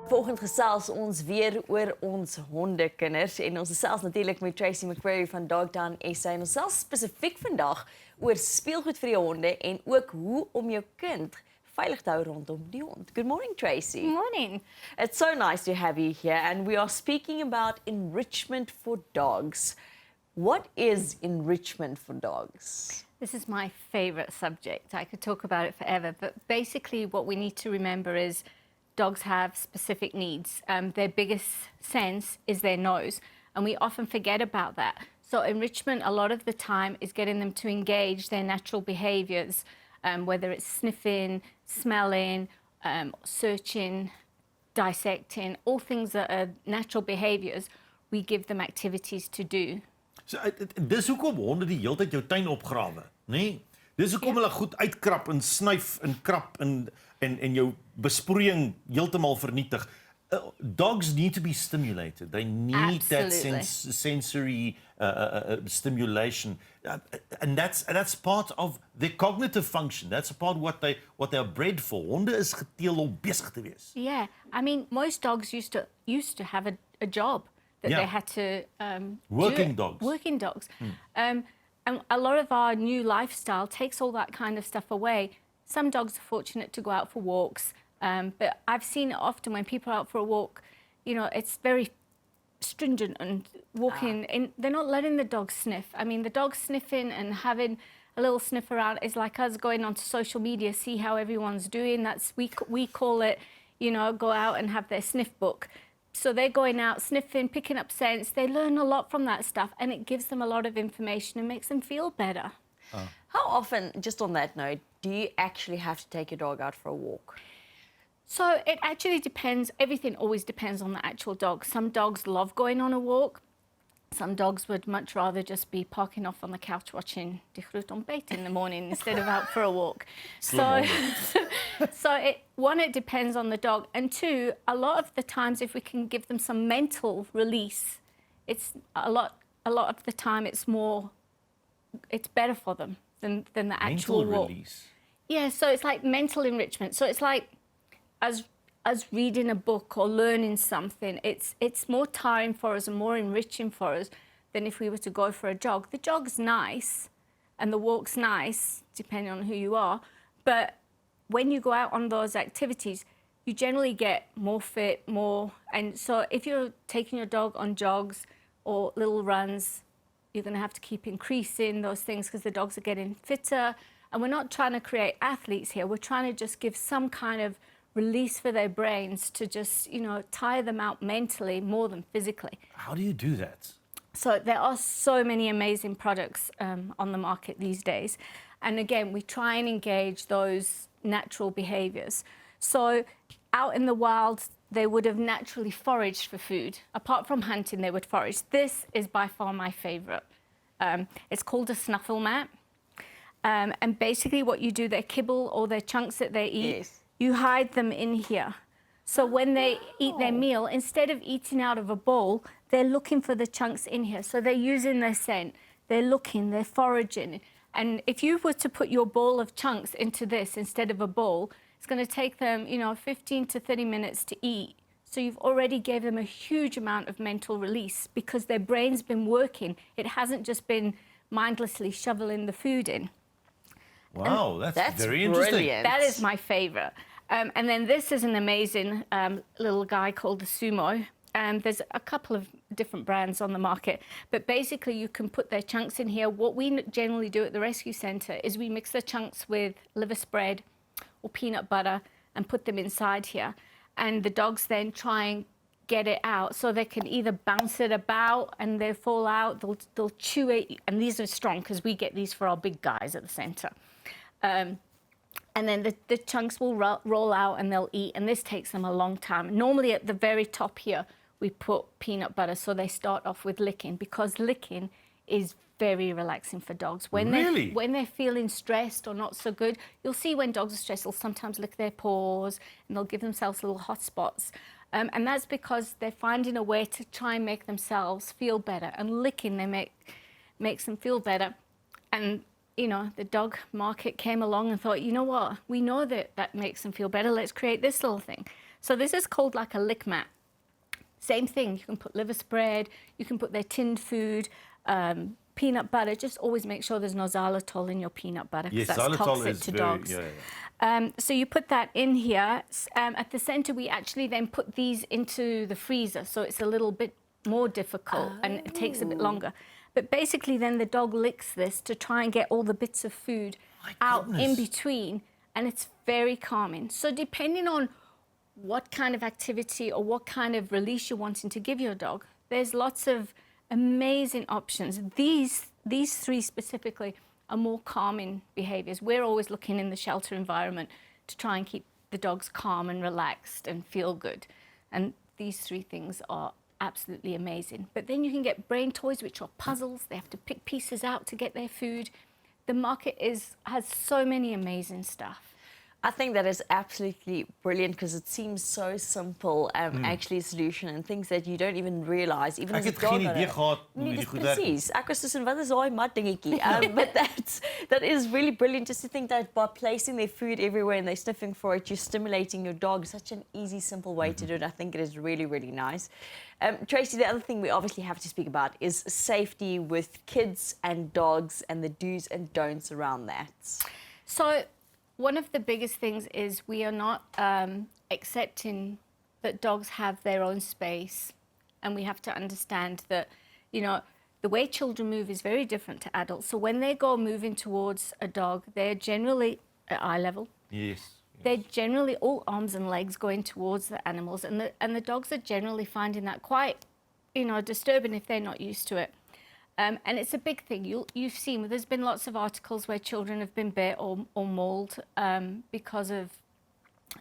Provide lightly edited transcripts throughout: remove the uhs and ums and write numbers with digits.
Vanoggend gesels ons weer oor ons hondekinders en ons gesels natuurlik met Tracy McQuarrie van Dogtown SA en ons gesels spesifiek vandag oor speelgoed vir die honde en ook hoe om jou kind veilig te hou rondom die hond. Good morning, Tracy. Morning. It's so nice to have you here and we are speaking about enrichment for dogs. What is enrichment for dogs? This is my favorite subject. I could talk about it forever, but basically what we need to remember is dogs have specific needs. Their biggest sense is their nose, and we often forget about that. So enrichment, a lot of the time, is getting them to engage their natural behaviours, whether it's sniffing, smelling, searching, dissecting, all things that are natural behaviours, we give them activities to do. So dis hoekom honde die hele tyd jou tuin opgrawe, nê? Nee? Dis hoekom hulle goed uitkrap en snyf en krap en jou besproeiing heeltemal vernietig. Dogs need to be stimulated. They need Absolutely. that sensory stimulation, and that's part of their cognitive function. That's a part of what they are bred for. Honde is geteel om besig te wees. Yeah, I mean, most dogs used to have a job that Yeah. they had to Working do. dogs. Working dogs. And a lot of our new lifestyle takes all that kind of stuff away. Some dogs are fortunate to go out for walks, but I've seen it often when people are out for a walk, you know, it's very stringent and walking, and they're not letting the dog sniff. I mean, the dog sniffing and having a little sniff around is like us going onto social media, see how everyone's doing. That's we call it, you know, go out and have their sniff book. So they're going out, sniffing, picking up scents. They learn a lot from that stuff, and it gives them a lot of information and makes them feel better. How often, just on that note, do you actually have to take your dog out for a walk? So it actually depends. Everything always depends on the actual dog. Some dogs love going on a walk. Some dogs would much rather just be parking off on the couch watching GROOT Ontbyt in the morning instead of out for a walk. So it depends on the dog. And two, a lot of the times if we can give them some mental release, it's a lot of the time it's better for them than the actual Mental walk. release. Yeah, so it's like mental enrichment. So it's like us reading a book or learning something. It's more tiring for us and more enriching for us than if we were to go for a jog. The jog's nice and the walk's nice, depending on who you are. But when you go out on those activities, you generally get more fit, and so if you're taking your dog on jogs or little runs, you're going to have to keep increasing those things because the dogs are getting fitter. And we're not trying to create athletes here. We're trying to just give some kind of release for their brains to just, you know, tire them out mentally more than physically. How do you do that? So there are so many amazing products on the market these days. And again, we try and engage those natural behaviors. So out in the wild, they would have naturally foraged for food. Apart from hunting, they would forage. This is by far my favorite. It's called a snuffle mat. And basically what you do, their kibble or their chunks that they eat, Yes. you hide them in here. So when they eat their meal, instead of eating out of a bowl, they're looking for the chunks in here. So they're using their scent, they're looking, they're foraging. And if you were to put your bowl of chunks into this instead of a bowl, it's going to take them, you know, 15 to 30 minutes to eat. So you've already gave them a huge amount of mental release because their brain's been working. It hasn't just been mindlessly shoveling the food in. Wow, that's very brilliant. interesting. That is my favorite. And then this is an amazing little guy called the Sumo. There's a couple of different brands on the market, but basically you can put their chunks in here. What we generally do at the rescue centre is we mix the chunks with liver spread or peanut butter and put them inside here. And the dogs then try and get it out, so they can either bounce it about and they fall out, they'll chew it, and these are strong because we get these for our big guys at the centre. And then the chunks will roll out and they'll eat, and this takes them a long time. Normally at the very top here, we put peanut butter, so they start off with licking, because licking is very relaxing for dogs. When they're feeling stressed or not so good, you'll see when dogs are stressed, they'll sometimes lick their paws and they'll give themselves little hot spots. And that's because they're finding a way to try and make themselves feel better. And licking makes them feel better. And you know, the dog market came along and thought, you know what, we know that makes them feel better, let's create this little thing. So this is called like a lick mat. Same thing, you can put liver spread, you can put their tinned food, peanut butter. Just always make sure there's no xylitol in your peanut butter, because Yes, that's xylitol toxic is to very, dogs. yeah. So you put that in here. At the center, we actually then put these into the freezer, so it's a little bit more difficult and it takes a bit longer. But basically then the dog licks this to try and get all the bits of food out in between, and it's very calming. So depending on what kind of activity or what kind of release you're wanting to give your dog, there's lots of amazing options. These three specifically are more calming behaviors. We're always looking in the shelter environment to try and keep the dogs calm and relaxed and feel good. And these three things are absolutely amazing. But then you can get brain toys, which are puzzles. They have to pick pieces out to get their food. The market has so many amazing stuff. I think that is absolutely brilliant because it seems so simple, actually a solution and things that you don't even realise. Even Ek as a het dog geen idee owner. gehad hoe Nee, die dis goed werk nie. presies. Ek was tussen wat is daai mat dingetjie. But that is really brilliant just to think that by placing their food everywhere and they're sniffing for it, you're stimulating your dog. Such an easy, simple way to do it. I think it is really, really nice. Tracy, the other thing we obviously have to speak about is safety with kids and dogs and the do's and don'ts around that. So one of the biggest things is we are not accepting that dogs have their own space, and we have to understand that, you know, the way children move is very different to adults. So when they go moving towards a dog, they're generally at eye level. Yes. They're generally all arms and legs going towards the animals, and the dogs are generally finding that quite, you know, disturbing if they're not used to it. And it's a big thing. You've seen, there's been lots of articles where children have been bit or mauled because of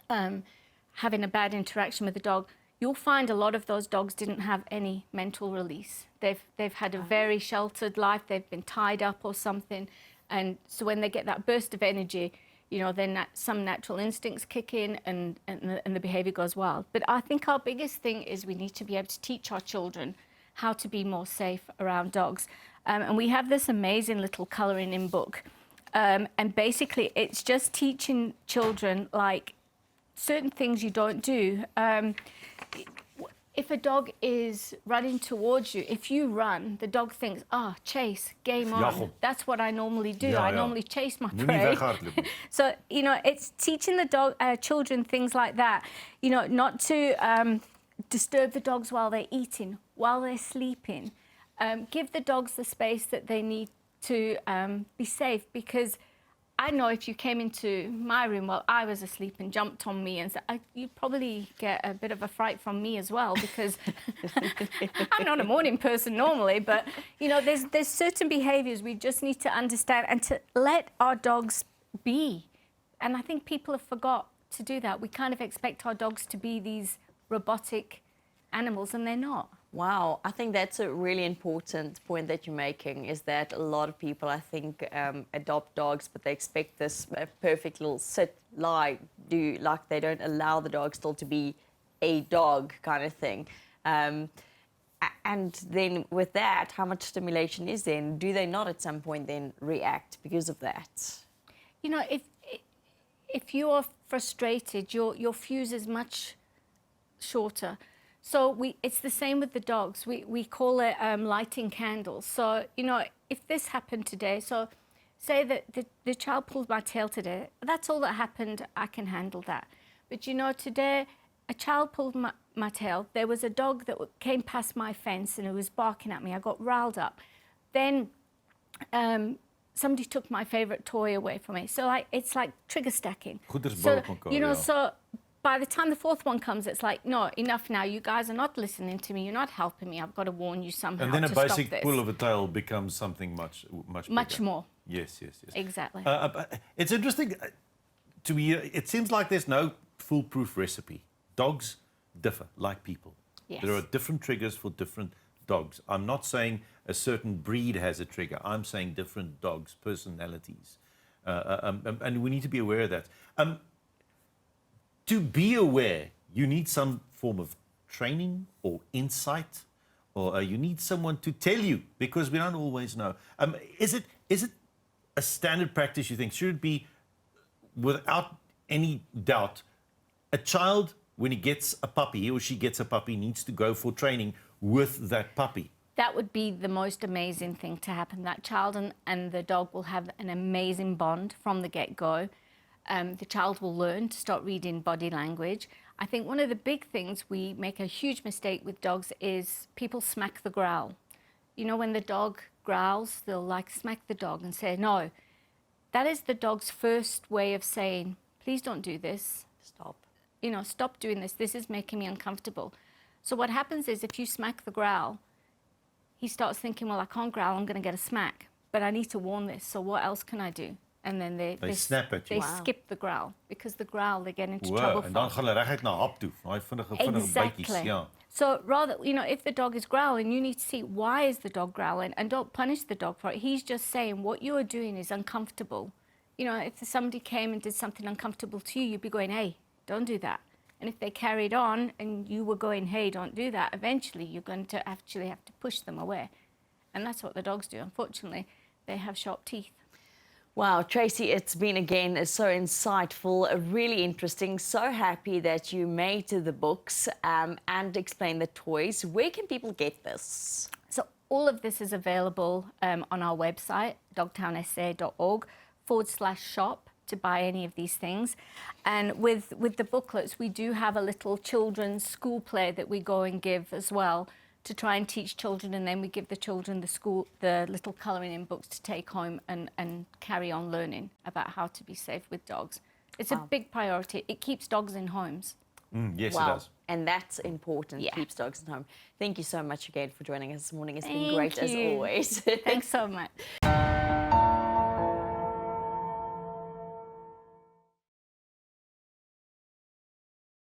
having a bad interaction with the dog. You'll find a lot of those dogs didn't have any mental release. They've had a very sheltered life. They've been tied up or something. And so when they get that burst of energy, you know, then some natural instincts kick in and the behavior goes wild. But I think our biggest thing is we need to be able to teach our children how to be more safe around dogs. And we have this amazing little colouring in book. And basically it's just teaching children like certain things you don't do. If a dog is running towards you, if you run, the dog thinks, chase, game on. Jagel. That's what I normally do. Ja, I ja. normally chase my Moenie prey. weghardloop nie. So, you know, it's teaching the children things like that. You know, not to disturb the dogs while they're eating, while they're sleeping. Give the dogs the space that they need to be safe, because I know if you came into my room while I was asleep and jumped on me, and you'd probably get a bit of a fright from me as well, because I'm not a morning person normally, but, you know, there's certain behaviours we just need to understand and to let our dogs be. And I think people have forgot to do that. We kind of expect our dogs to be these robotic animals, and they're not. Wow, I think that's a really important point that you're making, is that a lot of people, I think, adopt dogs, but they expect this perfect little sit, lie, do, like they don't allow the dog still to be a dog kind of thing. And then with that, how much stimulation is there? And do they not at some point then react because of that? You know, if you're frustrated, your fuse is much shorter. So it's the same with the dogs. We call it lighting candles. So, you know, if this happened today, so say that the child pulled my tail today, that's all that happened, I can handle that. But, you know, today a child pulled my tail. There was a dog that came past my fence and it was barking at me. I got riled up. Then somebody took my favourite toy away from me. So it's like trigger stacking. Goeders So, bou op mekaar, you know, ja. so by the time the fourth one comes, it's like, no, enough now. You guys are not listening to me. You're not helping me. I've got to warn you somehow And then a to stop basic this. pull of a tail becomes something much Much bigger. more. Yes. Exactly. It's interesting to me. It seems like there's no foolproof recipe. Dogs differ, like people. Yes. There are different triggers for different dogs. I'm not saying a certain breed has a trigger. I'm saying different dogs' personalities, and we need to be aware of that. To be aware, you need some form of training or insight, or you need someone to tell you, because we don't always know. Is it a standard practice, you think? Should it be, without any doubt, a child when he gets a puppy, he or she gets a puppy, needs to go for training with that puppy? That would be the most amazing thing to happen. That child and the dog will have an amazing bond from the get-go. The child will learn to start reading body language. I think one of the big things we make a huge mistake with dogs is people smack the growl. You know, when the dog growls, they'll like smack the dog and say, no. That is the dog's first way of saying, please don't do this. Stop. You know, stop doing this. This is making me uncomfortable. So what happens is if you smack the growl, he starts thinking, well, I can't growl, I'm going to get a smack. But I need to warn this, so what else can I do? And then they snap at you. They skip the growl, because the growl they get into Wow, trouble en for. dan gaan hulle reguit na hap toe. Daai vinnige bytjies, ja. So rather, you know, if the dog is growling, you need to see why is the dog growling, and don't punish the dog for it. He's just saying what you are doing is uncomfortable. You know, if somebody came and did something uncomfortable to you, you'd be going, hey, don't do that. And if they carried on and you were going, hey, don't do that, eventually you're going to actually have to push them away. And that's what the dogs do. Unfortunately, they have sharp teeth. Wow, Tracy, it's been again so insightful, really interesting. So happy that you made the books and explained the toys. Where can people get this? So all of this is available on our website, dogtownsa.org/shop to buy any of these things. And with the booklets, we do have a little children's school play that we go and give as well, to try and teach children, and then we give the children the little colouring in books to take home and carry on learning about how to be safe with dogs. It's a big priority. It keeps dogs in homes. Yes, Wow. it does. And that's important, Yeah. keeps dogs at home. Thank you so much again for joining us this morning. It's been Thank great as you. always. Thanks so much.